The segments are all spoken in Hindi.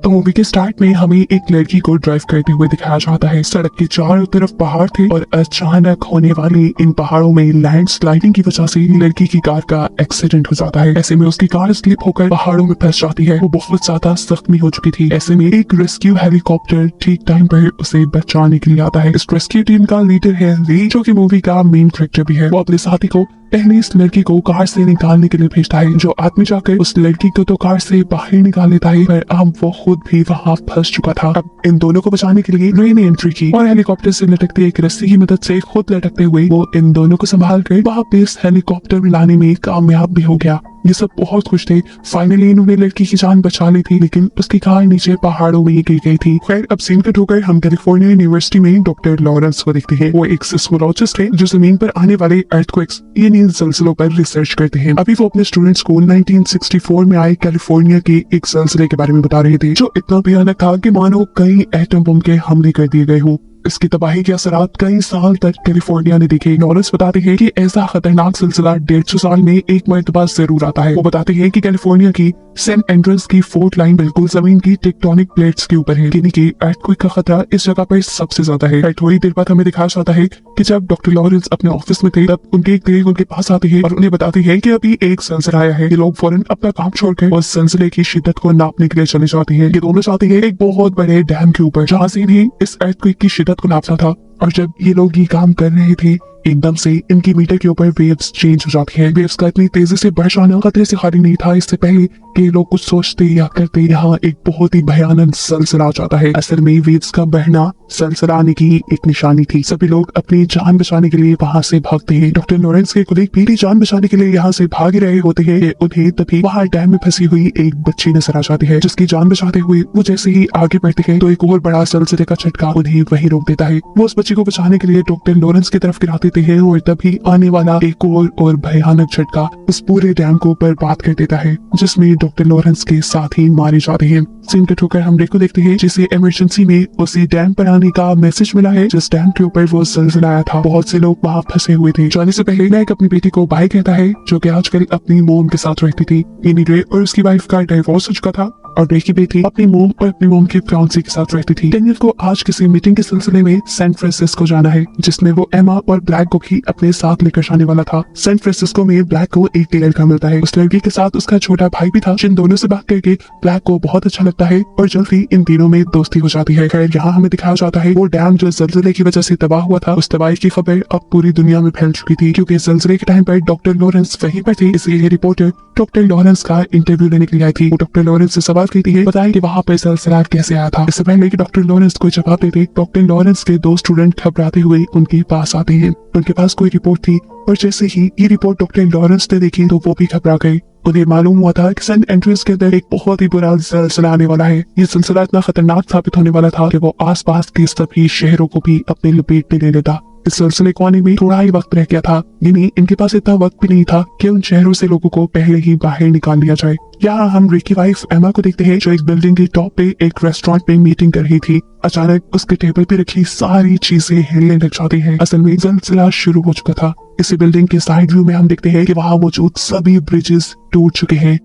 तो मूवी के स्टार्ट में हमें एक लड़की को ड्राइव करते हुए दिखाया जाता है। सड़क के चारों तरफ पहाड़ थे और अचानक होने वाली इन पहाड़ों में लैंडस्लाइडिंग की वजह से लड़की की कार का एक्सीडेंट हो जाता है। ऐसे में उसकी कार स्लिप होकर पहाड़ों में फंस जाती है। वो बहुत ज्यादा जख्मी हो चुकी थी। ऐसे में एक रेस्क्यू हेलीकॉप्टर ठीक टाइम पर उसे बचाने के लिए आता है। इस रेस्क्यू टीम का लीडर है ली, जो कि मूवी का मेन कैरेक्टर भी है। वो अपने साथी को पहले इस लड़की को कार से निकालने के लिए भेजता है। जो आदमी जाकर उस लड़की को तो कार से बाहर निकाल लेता है, पर अब वो खुद भी वहाँ फंस चुका था। अब इन दोनों को बचाने के लिए रे ने एंट्री की और हेलीकॉप्टर से लटकती एक रस्सी की मदद से खुद लटकते हुए वो इन दोनों को संभाल कर वापस हेलीकॉप्टर में लाने में कामयाब भी हो गया। ये सब बहुत खुश थे। फाइनली इन्होंने लड़की की जान बचा ली थी, लेकिन उसकी कार नीचे पहाड़ों में गिर गई थी। खैर, अब सीन कट होकर हम कैलिफोर्निया यूनिवर्सिटी में डॉक्टर लॉरेंस को देखते हैं। वो एक सिस्मोलॉजिस्ट है जो जमीन पर आने वाले अर्थक्वेक्स यानी ज़लज़लों पर रिसर्च करते हैं। अभी वो अपने स्टूडेंट्स को 1964 में आए कैलिफोर्निया के एक ज़लज़ले के बारे में बता रहे थे, जो इतना भयानक था कि मानो कई एटम बम के हमले कर दिए गए हों। इसकी तबाही के असरात कई साल तक कैलिफोर्निया ने देखे। लॉरेंस बताते हैं कि ऐसा खतरनाक सिलसिला 150 साल में एक मरतबा जरूर आता है। वो बताते हैं कि कैलिफोर्निया की सेंट एंड्रस की फोर्ट लाइन बिल्कुल जमीन की टेक्टोनिक प्लेट्स के ऊपर है, यानी कि अर्थक्वेक का खतरा इस जगह पर सबसे ज्यादा है। थोड़ी देर बाद हमें दिखाया जाता है कि जब डॉक्टर लॉरेंस अपने ऑफिस में थे, तब उनके एक कलीग उनके पास आते हैं और उन्हें बताते हैं कि अभी एक ज़लज़ला आया है। ये लोग फौरन अपना काम छोड़कर उस ज़लज़ले की शिद्दत को नापने के लिए चले जाते हैं। ये दोनों जाते हैं एक बहुत बड़े डैम के ऊपर, जहाँ से इन्हें इस अर्थक्वेक की शिद्दत को नापना था। और जब ये लोग ये काम कर रहे थे, एकदम से इनकी मीटर के ऊपर वेव्स चेंज हो जाती है। वेव्स का इतनी तेजी से बढ़ जाना खतरे से खाली नहीं था। इससे पहले कि लोग कुछ सोचते या करते, यहाँ एक बहुत ही भयानक ज़लज़ला आ जाता है। असल में वेव्स का बढ़ना ज़लज़ला आने की एक निशानी थी। सभी लोग अपनी जान बचाने के लिए वहाँ से भागते हैं। डॉक्टर लॉरेंस के कुलीग भी जान बचाने के लिए यहाँ से भाग रहे होते हैं। उन्हें तभी वहाँ डैम में फंसी हुई एक बच्ची नजर आ जाती है, जिसकी जान बचाते हुए वो जैसे ही आगे बढ़ते हैं तो एक और बड़ा ज़लज़ले का झटका उन्हें वहीं रोक देता है। वो उस बच्ची को बचाने के लिए डॉक्टर लॉरेंस की तरफ गिरा देते हैं और तभी आने वाला एक और भयानक झटका उस पूरे डैम को बर्बाद कर देता है, जिसमें डॉक्टर लॉरेंस के साथ ही मारे जाते हैं। सीन कट होकर हम रेको देखते हैं, जिसे इमरजेंसी में उसी डैम पर आने का मैसेज मिला है जिस डैम के ऊपर वो ज़लज़ला आया था। बहुत से लोग वहाँ फंसे हुए थे। जाने से पहले नायक अपनी बेटी को बाय कहता है, जो कि आजकल अपनी मोम के साथ रहती थी। यानी रे और उसकी वाइफ का डिवोर्स हो चुका था और रे की बेटी अपनी मोम और अपनी मोम के फियांसे के साथ रहती थी। डेनियल को आज किसी मीटिंग के सिलसिले में सैन फ्रांसिस्को जाना है, जिसमें वो एमा और ब्लैक को भी अपने साथ लेकर जाने वाला था। सैन फ्रांसिस्को में ब्लैक को एक टेलर का मिलता है। उस लड़की के साथ उसका छोटा भाई भी था, जिन दोनों से बात करके ब्लैक को बहुत अच्छा लगता है और जल्दी इन तीनों में दोस्ती हो जाती है। खैर, यहाँ हमें दिखाया जाता है वो डैम जो ज़लज़ले की वजह से तबाह हुआ था, उस तबाही की खबर अब पूरी दुनिया में फैल चुकी थी, क्योंकि ज़लज़ले के टाइम पर डॉक्टर लॉरेंस वहीं पर थे। इसलिए रिपोर्टर डॉक्टर लॉरेंस का इंटरव्यू लेने के लिए आई थी। वो डॉक्टर लॉरेंस से सवाल करती है, बताएं कि वहाँ पर ज़लज़ला कैसे आया था। इससे पहले कि डॉक्टर लॉरेंस कोई जवाब देते, डॉक्टर लॉरेंस के दो स्टूडेंट घबराते हुए उनके पास आते हैं। उनके पास कोई रिपोर्ट थी और जैसे ही ये रिपोर्ट डॉक्टर लॉरेंस ने देखी तो वो भी घबरा गए। उन्हें मालूम हुआ था कि सेंट एंड्रयूज के अंदर एक बहुत ही बुरा ज़लज़ला आने वाला है। ये सिलसिला इतना खतरनाक साबित होने वाला था कि वो आसपास के सभी शहरों को भी अपने लपेट में ले लेता। इस सिलसिले को आने में थोड़ा ही वक्त रह गया था, यानी इनके पास इतना वक्त भी नहीं था कि उन शहरों से लोगों को पहले ही बाहर निकाल लिया जाए। यहाँ हम रे की वाइफ एमा को देखते हैं, जो एक बिल्डिंग के टॉप पे एक रेस्टोरेंट में मीटिंग कर रही थी। अचानक उसके टेबल पे रखी सारी चीजें हिलने लग जाती हैं। असल में ज़लज़ला शुरू हो चुका था। इसी बिल्डिंग के साइड व्यू में हम देखते हैं कि वहाँ मौजूद सभी ब्रिजेस टूट चुके हैं।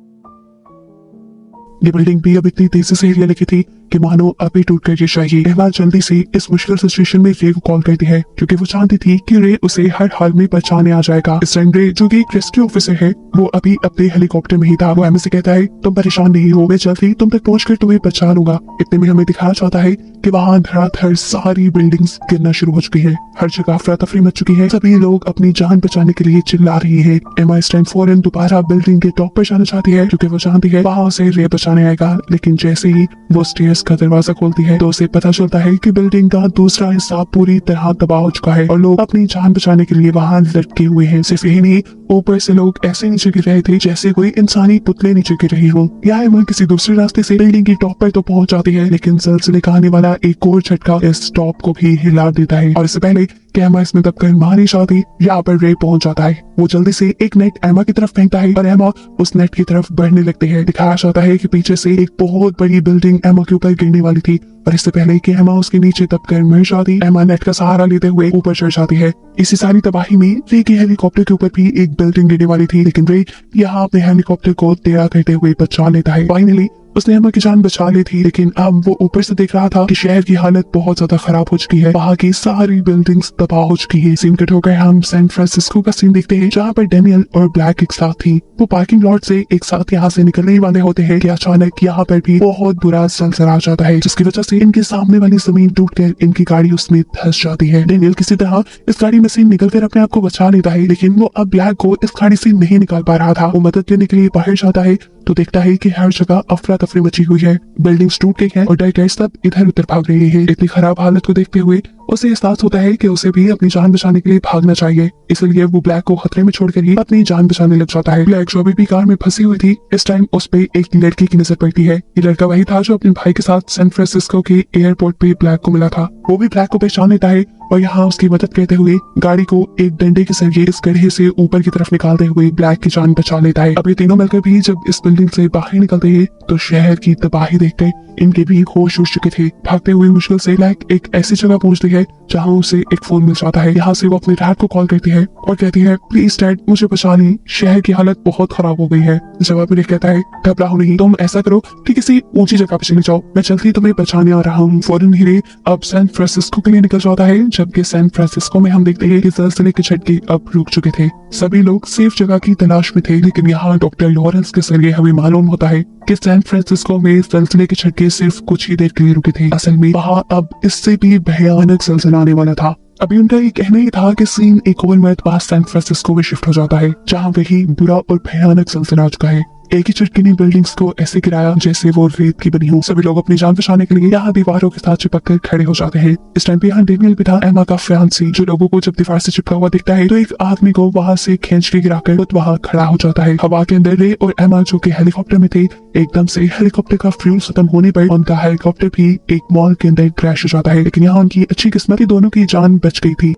ये बिल्डिंग भी अब इतनी तेजी से हिलने लगी थी कि मानो अभी टूट कर गिर जाएगी। एमा जल्दी से इस मुश्किल सिचुएशन में रे को कॉल करती है, क्योंकि वो जानती थी कि रे उसे हर हाल में बचाने आ जाएगा। इस टाइम रे, जो कि एक रेस्क्यू ऑफिसर है, वो अभी अपने हेलीकॉप्टर में ही था। वो एमा से कहता है, तुम परेशान नहीं हो, मैं जल्दी तुम तक पहुंचकर तुम्हें बचा लूंगा। इतने में हमें दिखाया जाता है कि वहाँ धड़ाधड़ सारी बिल्डिंग्स गिरना शुरू हो चुकी है। हर जगह अफरा तफरी मच चुकी है। सभी लोग अपनी जान बचाने के लिए चिल्ला रही है। एमा इस टाइम फौरन दोबारा बिल्डिंग के टॉप पर जाना चाहती है, क्योंकि वो जानती है वहाँ उसे रे बचाने आएगा। लेकिन जैसे ही वो स्टेयर्स का दरवाजा खोलती है तो उसे पता चलता है कि बिल्डिंग का दूसरा हिस्सा पूरी तरह तबाह हो चुका है और लोग अपनी जान बचाने के लिए वहाँ लटके हुए हैं। सिर्फ यही नहीं, ऊपर से लोग ऐसे नीचे गिर रहे थे जैसे कोई इंसानी पुतले नीचे गिर रही हो। या एमा किसी दूसरे रास्ते से बिल्डिंग की टॉप पर तो पहुंच जाती है, लेकिन ज़लज़ले का आने वाला एक और झटका इस टॉप को भी हिला देता है। और इससे पहले कि एमा इसमें दबकर मारी जाती, यहाँ पर रे पहुंच जाता है। वो जल्दी से एक नेट एमा की तरफ फेंकता है और एमा उस नेट की तरफ बढ़ने लगते हैं। दिखाया जाता है कि पीछे से एक बहुत बड़ी बिल्डिंग एमा के ऊपर गिरने वाली थी, और इससे पहले कि एमा उसके नीचे दबकर मर जाती, एमा नेट का सहारा लेते हुए ऊपर चढ़ जाती है। इसी सारी तबाही में रे के हेलीकॉप्टर के ऊपर भी एक बिल्डिंग गिरने वाली थी, लेकिन रे यहाँ अपने हेलीकॉप्टर को टेढ़ा करते हुए बचा लेता है। फाइनली उसने एमा की जान बचा ली थी, लेकिन अब वो ऊपर से देख रहा था कि शहर की हालत बहुत ज्यादा खराब हो चुकी है। वहाँ की सारी बिल्डिंग्स तबाह हो चुकी है। सीन कट हो गए, हम सैन फ्रांसिस्को का सीन देखते हैं जहाँ पर डेनियल और ब्लैक एक साथ थी। वो पार्किंग लॉट से एक साथ यहाँ से निकलने ही वाले होते हैं कि अचानक यहाँ पर भी बहुत बुरा ज़लज़ला आ जाता है, जिसकी वजह से इनके सामने वाली जमीन टूटकर इनकी गाड़ी उसमें धंस जाती है। डेनियल किसी तरह इस गाड़ी में से निकलकर अपने आप को बचा लेता है, लेकिन वो अब ब्लैक को इस गाड़ी से नहीं निकाल पा रहा था। वो मदद लेने के लिए बाहर जाता है तो देखता है कि हर जगह अफरा तफरी मची हुई है, बिल्डिंग्स टूट गई हैं और डाइवर्स सब इधर उधर भाग रहे हैं। इतनी खराब हालत को देखते हुए उसे एहसास होता है कि उसे भी अपनी जान बचाने के लिए भागना चाहिए, इसलिए वो ब्लैक को खतरे में छोड़कर ही अपनी जान बचाने लग जाता है। ब्लैक जो अभी भी कार में फंसी हुई थी, इस टाइम उस पे एक लड़की की नजर पड़ती है। ये लड़का वही था जो अपने भाई के साथ सैन फ्रांसिस्को के एयरपोर्ट पे ब्लैक को मिला था। वो भी ब्लैक को पहचान लेता है और यहाँ उसकी मदद करते हुए गाड़ी को एक डंडे के जरिए इस गड्ढे से ऊपर की तरफ निकालते हुए ब्लैक की जान बचा लेता है। अब ये तीनों मिलकर भी जब इस बिल्डिंग से बाहर निकलते हैं तो शहर की तबाही देखकर इनके भी होश उड़ चुके थे। भागते हुए मुश्किल से ब्लैक एक ऐसी जगह पहुंचती है जहाँ उसे एक फोन मिल जाता है। यहाँ से वो अपने डैड को कॉल करती है और कहती है, प्लीज डैड मुझे बचा लें, शहर की हालत बहुत खराब हो गई है। जवाब में कहता है, घबराओ नहीं, तुम ऐसा करो कि किसी ऊंची जगह पे चले जाओ, मैं जल्दी तुम्हें बचाने आ रहा हूँ। फौरन ही अब सैन फ्रांसिस्को के लिए निकल जाता है, जबकि सैन फ्रांसिस्को में हम देखते हैं कि ज़लज़ले के झटके अब रुक चुके थे। सभी लोग सेफ जगह की तलाश में थे, लेकिन यहाँ डॉक्टर लॉरेंस के जरिए हमें मालूम होता है कि सैन फ्रांसिस्को में ज़लज़ले के झटके सिर्फ कुछ ही देर के लिए रुके थे। असल में वहाँ अब इससे भी भयानक ज़लज़ला आने वाला था। अभी उनका ये कहना ही था कि सीन एक और मरतबा सैन फ्रांसिस्को में शिफ्ट हो जाता है, जहाँ वही बुरा और भयानक ज़लज़ला आ चुका है। एक ही झटके ने बिल्डिंग्स को ऐसे गिराया जैसे वो रेत की बनी हो। सभी लोग अपनी जान बचाने के लिए यहाँ दीवारों के साथ चिपक कर खड़े हो जाते हैं। इस टाइम पे यहाँ डेनियल भी था, एमा का फियांसी, जो लोगों को जब दीवार से चिपका हुआ दिखता है तो एक आदमी को वहाँ से खींच के गिराकर खुद वहाँ खड़ा हो जाता है। हवा के अंदर रे और एमा जो कि हेलीकॉप्टर में थे, एकदम से हेलीकॉप्टर का फ्यूल खत्म होने पर उनका हेलीकॉप्टर भी एक मॉल के अंदर क्रैश हो जाता है, लेकिन यहाँ उनकी अच्छी किस्मत ही दोनों की जान बच गई थी।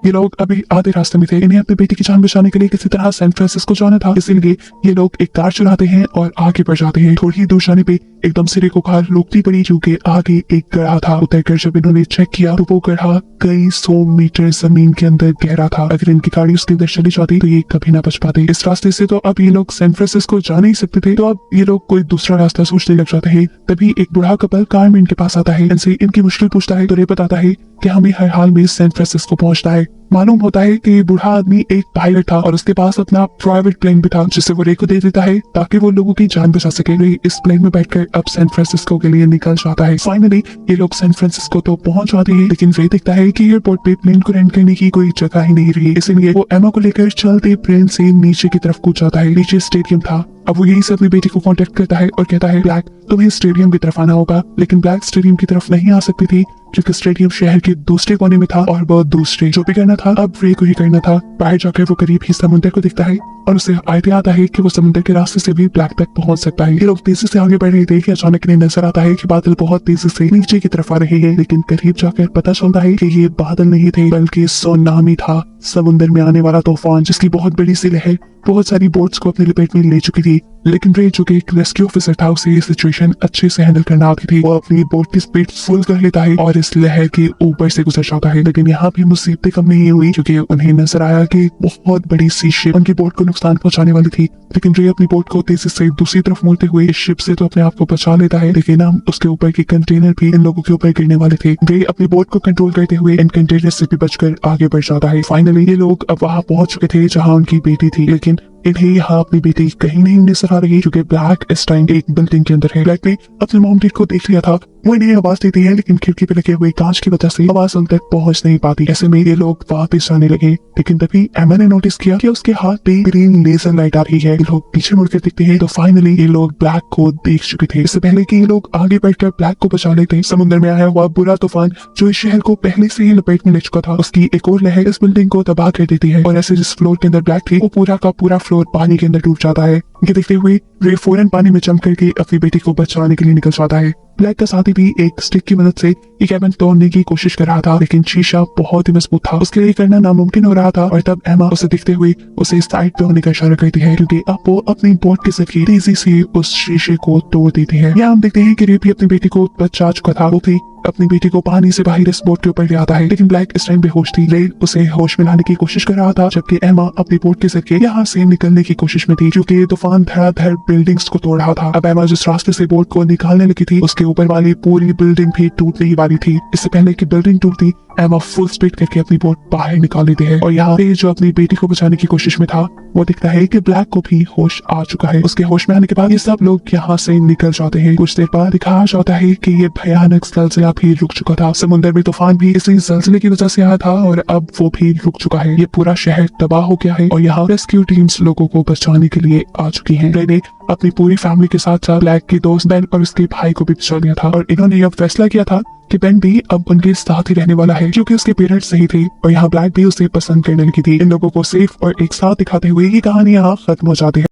ये लोग अभी आधे रास्ते में थे। इन्हें अपने बेटे की जान बचाने के लिए किसी तरह सैन फ्रांसिस्को जाना था, इसीलिए ये लोग एक कार चुराते हैं और आगे बढ़ जाते हैं। थोड़ी ही दूर जाने पे एकदम से को कार रोकती पड़ी, क्योंकि आगे एक गड्ढा था। उतरकर जब इन्होंने चेक किया तो वो गड्ढा कई 100 मीटर जमीन के अंदर गहरा था। अगर इनकी गाड़ी उसके अंदर चली जाती तो ये कभी ना बच पाते। इस रास्ते से तो अब ये लोग सैन फ्रांसिस्को जा नहीं सकते थे, तो अब ये लोग कोई दूसरा रास्ता सोचने लग जाते हैं। तभी एक बूढ़ा कपल कार में इनके पास आता है, इनसे इनकी मुश्किल पूछता है तो ये बताता है कि हमें हर हाल में सैन फ्रांसिस्को पहुंचना है। मालूम होता है कि बूढ़ा आदमी एक पायलट था और उसके पास अपना प्राइवेट प्लेन भी था, जिसे वो रे को दे देता है ताकि वो लोगों की जान बचा सके। रे इस प्लेन में बैठकर अब सैन फ्रांसिस्को के लिए निकल जाता है। फाइनली ये लोग सैन फ्रांसिस्को तो पहुंच जाते हैं, लेकिन रे दिखता है कि एयरपोर्ट पे प्लेन को लैंड करने की कोई जगह ही नहीं रही, इसलिए वो एमा को लेकर चलते प्लेन से नीचे की तरफ कूद जाता है। नीचे स्टेडियम था। अब वो यही से अपने बेटे को कांटेक्ट करता है और कहता है, ब्लैक तुम्हें स्टेडियम की तरफ आना होगा। लेकिन ब्लैक स्टेडियम की तरफ नहीं आ सकती थी क्योंकि स्टेडियम शहर के दूसरे कोने में था और वो दूसरे जो भी करना था अब रे को ही करना था। बाहर जाकर वो करीब ही समुद्र को दिखता है और उसे आइडिया आता है कि वो समुद्र के रास्ते से भी ब्लैक तक पहुंच सकता है। ये लोग तेजी से आगे बढ़ रहे थे कि अचानक इन्हें नजर आता है कि बादल बहुत तेजी से नीचे की तरफ आ रहे हैं, लेकिन करीब जाकर पता चलता है कि ये बादल नहीं थे बल्कि सुनामी था, समुद्र में आने वाला तूफान, जिसकी बहुत बड़ी सी लहर बहुत सारी बोट्स को अपनी लपेट में ले चुकी थी। लेकिन रे जो कि एक रेस्क्यू ऑफिसर था, उसे ये सिचुएशन अच्छे से हैंडल करना आती थी। वो अपनी बोट की स्पीड फुल कर लेता है और इस लहर के ऊपर से गुजर जाता है। लेकिन यहाँ भी मुसीबतें कम नहीं हुई, क्योंकि उन्हें नजर आया कि बहुत बड़ी सी शिप उनकी बोट को नुकसान पहुंचाने वाली थी। लेकिन रे अपनी बोट को तेजी से दूसरी तरफ मोड़ते हुए इस शिप से तो अपने आप को बचा लेता है, लेकिन हम उसके ऊपर के कंटेनर भी इन लोगों के ऊपर गिरने वाले थे। रे अपनी बोट को कंट्रोल करते हुए इन कंटेनर से भी बचकर आगे बढ़ जाता है। फाइनली ये लोग अब वहाँ पहुंच चुके थे जहाँ उनकी बेटी थी, लेकिन इन्हें यहाँ अपनी बेटी कहीं नहीं नजर आ रही, क्योंकि ब्लैक इस टाइम एक बिल्डिंग के अंदर है। ब्लैक ने अपने मॉम डैड को देख लिया था, वो इन्हें आवाज देती है, लेकिन खिड़की पे लगे हुए कांच की वजह से आवाज उन तक पहुंच नहीं पाती। ऐसे में ये लोग वापस आने लगे, लेकिन तभी एमा ने नोटिस किया कि उसके हाथ पे ग्रीन लेजर लाइट आ रही है। ये लोग पीछे मुड़कर देखते हैं तो फाइनली ये लोग ब्लैक को देख चुके थे। इससे पहले कि ये लोग आगे बढ़कर ब्लैक को बचा लेते, समुद्र में आया हुआ बुरा तूफान जो इस शहर को पहले से ही लपेट में ले चुका था, उसकी एक और लहर इस बिल्डिंग को तबाह कर देती है और ऐसे जिस फ्लोर के अंदर ब्लैक थी वो पूरा का पूरा फ्लोर पानी के अंदर डूब जाता है। ये देखते हुए रे फौरन पानी में जंप करके अपनी बेटी को बचाने के लिए निकल जाता है। ब्लैक का साथी भी एक स्टिक की मदद से ये कैबिन तोड़ने की कोशिश कर रहा था, लेकिन शीशा बहुत ही मजबूत था, उसके लिए करना नामुमकिन हो रहा था। और तब एमा उसे देखते हुए उसे साइड पे होने का इशारा करती है, क्योंकि अब वो अपनी बोट के जरिए तेजी से उस शीशे को तोड़ देती है। यहाँ हम देखते हैं कि रे भी अपनी बेटी को बचा चुका था। वो भी अपनी बेटी को पानी से बाहर इस बोट के ऊपर ले आता है, लेकिन ब्लैक इस टाइम बेहोश थी। रे उसे होश में लाने की कोशिश कर रहा था, जबकि एमा अपनी बोट के जरिए यहाँ से निकलने की कोशिश में थी, क्योंकि तूफान तूफान धड़ाधड़ बिल्डिंग्स को तोड़ रहा था। अब एमा जिस रास्ते से बोट को निकालने लगी थी उसके ऊपर वाली पूरी बिल्डिंग भी टूटने ही वाली थी। इससे पहले कि बिल्डिंग टूटती एमा फुल स्पीड करके अपनी बोट बाहर निकाल लेती है और यहाँ पे जो अपनी बेटी को बचाने की कोशिश में था वो दिखता है कि ब्लैक को भी होश आ चुका है। उसके होश में आने के बाद ये सब लोग यहाँ से निकल जाते हैं। कुछ देर बाद दिखाया जाता है कि ये भयानक ज़लज़ला भी रुक चुका था। समुद्र में तूफान भी इसी ज़लज़ले की वजह से आया था और अब वो भी रुक चुका है। ये पूरा शहर तबाह हो गया है और यहाँ रेस्क्यू टीम्स लोगों को बचाने के लिए आ चुकी हैं। रे ने अपनी पूरी फैमिली के साथ साथ ब्लैक की दोस्त बेन और उसके भाई को भी बचा लिया था और इन्होंने अब फैसला किया था कि बेन भी अब उनके साथ ही रहने वाला है क्योंकि उसके पेरेंट्स सही थे और यहाँ ब्लैक भी उसे पसंद करने लगी थी। इन लोगों को सेफ और एक साथ दिखाते हुए ये कहानी यहाँ खत्म हो जाती है।